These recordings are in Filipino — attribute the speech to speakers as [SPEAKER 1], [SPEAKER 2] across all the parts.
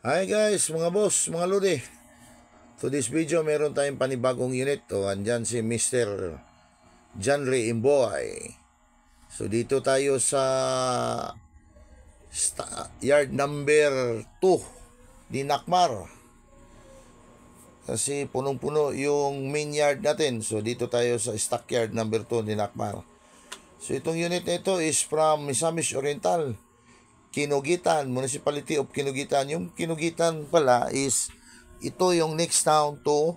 [SPEAKER 1] Hi guys, mga boss, mga lodi. To this video, meron tayong panibagong unit. Andyan si Mr. Janry Imboy. So dito tayo sa yard number 2 di Nakmar. Kasi punong-puno yung main yard natin. So dito tayo sa stock yard number 2 di Nakmar. So itong unit na ito is from Misamis Oriental, Kinugitan, Municipality of Kinugitan. Yung Kinugitan pala is ito yung next town to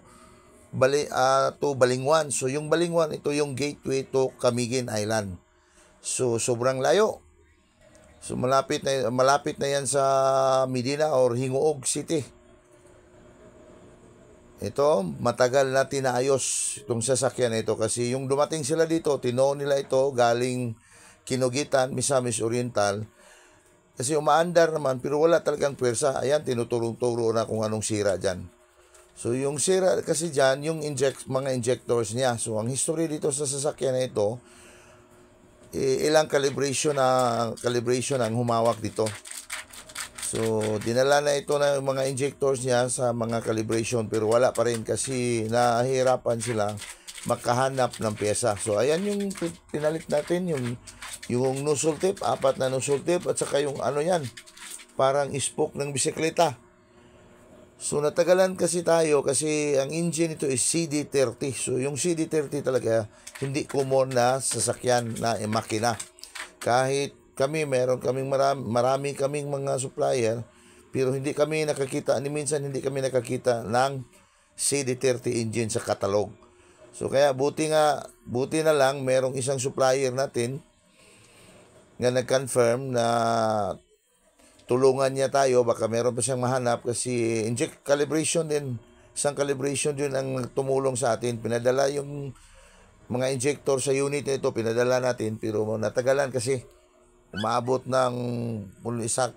[SPEAKER 1] Balingwan. So yung Balingwan, ito yung gateway to Camiguin Island. So sobrang layo. So malapit na yan sa Medina or Hingoog City. Ito, matagal na tinaayos itong sasakyan na ito kasi yung dumating sila dito, tino nila ito galing Kinugitan, Misamis Oriental. Kasi umaandar naman pero wala talagang pwersa. Ayan, tinuturo na kung anong sira dyan. So yung sira kasi dyan, yung mga injectors niya. So ang history dito sa sasakyan na ito, ilang calibration ang humawak dito. So dinala na ito na mga injectors niya sa mga calibration pero wala pa rin kasi nahihirapan sila makahanap ng pyesa. So ayan yung pinalit natin, yung nozzle tip, 4 na nozzle tip at saka yung ano yan, parang spoke ng bisikleta. So natagalan kasi tayo kasi ang engine nito is CD30. So yung CD30 talaga hindi common na sasakyan na makina. Kahit kami meron kaming marami kaming mga supplier pero hindi kami nakakita, minsan hindi kami nakakita ng CD30 engine sa catalog. So kaya buti na lang merong isang supplier natin nga nag-confirm na tulungan niya tayo, baka meron pa siyang mahanap kasi isang calibration din ang tumulong sa atin. Pinadala yung mga injector sa unit na ito, pinadala natin pero natagalan kasi umabot ng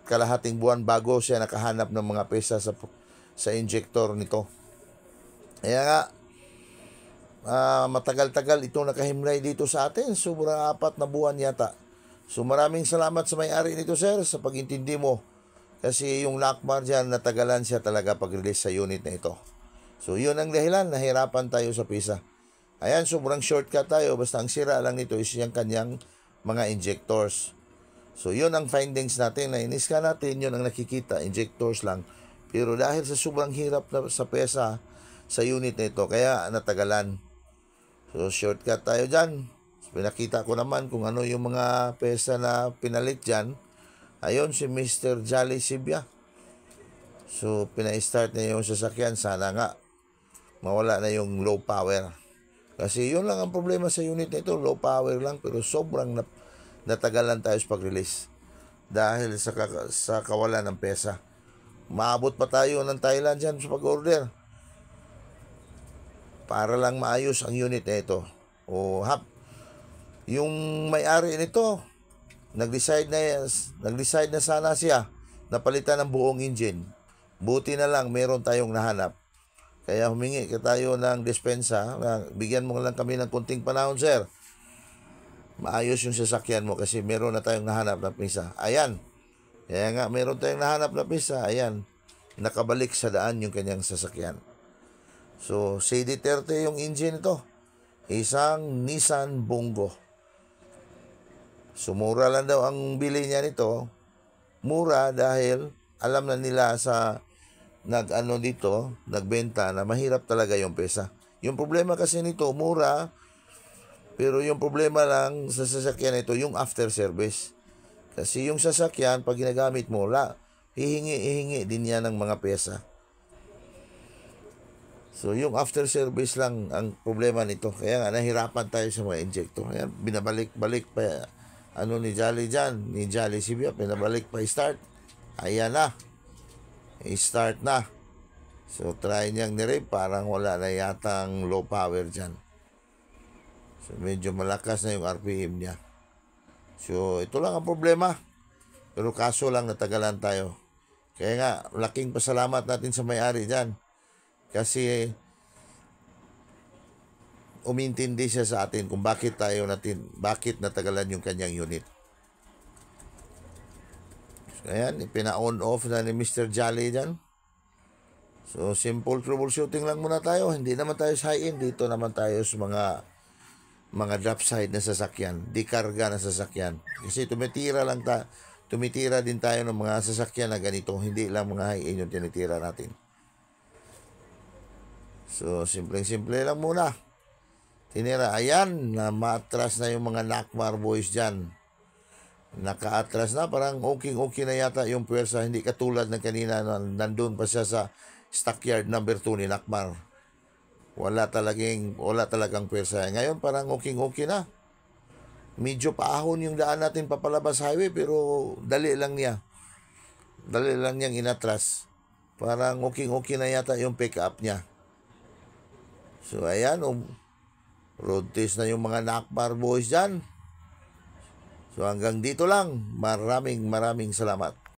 [SPEAKER 1] kalahating buwan bago siya nakahanap ng mga pesa sa injector nito. Kaya nga matagal-tagal itong nakahimlay dito sa atin, sobrang 4 na buwan yata. So maraming salamat sa may-ari nito sir sa pag-intindi mo. Kasi yung Nakmar dyan, natagalan siya talaga pag-release sa unit na ito. So yun ang dahilan, nahirapan tayo sa pisa. Ayan, sobrang shortcut tayo. Basta ang sira lang nito is yung kanyang mga injectors. So yun ang findings natin. Na-iniscan natin, yun ang nakikita, injectors lang. Pero dahil sa sobrang hirap na sa pesa sa unit na ito, kaya natagalan. So shortcut tayo dyan. Pinakita ko naman kung ano yung mga pesa na pinalit dyan. Ayun, si Mr. Jolly Sibia. So, pina-start niya yung sasakyan. Sana nga, mawala na yung low power. Kasi yun lang ang problema sa unit na ito. Low power lang, pero sobrang natagalan tayo sa pag-release. Dahil sa kawalan ng pesa. Maabot pa tayo ng Thailand dyan sa pag-order. Para lang maayos ang unit na ito. Yung may-ari nito, nag-decide na sana siya na palitan ng buong engine. Buti na lang meron tayong nahanap. Kaya humingi tayo ng dispensa. Bigyan mo lang kami ng kunting panahon, sir. Maayos yung sasakyan mo kasi meron na tayong nahanap na pisa. Ayan. Kaya nga meron tayong nahanap na pisa. Ayan. Nakabalik sa daan yung kanyang sasakyan. So, CD30 yung engine ito. Isang Nissan Bongo. So, mura lang daw ang bili niya nito. Mura dahil alam na nila sa nagbenta na mahirap talaga yung pesa. Yung problema kasi nito, mura, pero yung problema lang sa sasakyan nito, yung after service. Kasi yung sasakyan, pag ginagamit mo, hihingi din yan ng mga pesa. So, yung after service lang ang problema nito. Kaya nga, nahirapan tayo sa mga injector. Kaya, binabalik-balik pa ni Jolly dyan, ni Jolly Sibia, pinabalik pa start. Ayan na. I-start na. So, try niyang nirip, parang wala na yatang low power dyan. So, medyo malakas na yung RPM niya. So, ito lang ang problema. Pero kaso lang natagalan tayo. Kaya nga, laking pasalamat natin sa may-ari dyan. Kasi umintindi siya sa atin kung bakit natagalan yung kanyang unit. Ayan, pina-on off na ni Mr. Jolly dyan. So, simple troubleshooting lang muna tayo. Hindi naman tayo sa high-end. Dito naman tayo sa mga drop side na sasakyan. Dikarga na sasakyan. Kasi tumitira din tayo ng mga sasakyan na ganito. Hindi lang mga high-end yung tinitira natin. So, simpleng-simple lang muna. Tinira. Ayan, na maatras na yung mga Nakmar boys dyan. Naka-atras na, parang okay na yata yung puwersa, hindi katulad ng kanina na nandun pa siya sa stockyard number 2 ni Nakmar. Wala talagang puwersa. Ngayon parang okay na. Medyo paahon yung daan natin papalabas highway, pero dali lang niyang inatras. Parang okay na yata yung pick up niya. So ayan, road test na yung mga Nakmar boys dyan. So hanggang dito lang. Maraming salamat.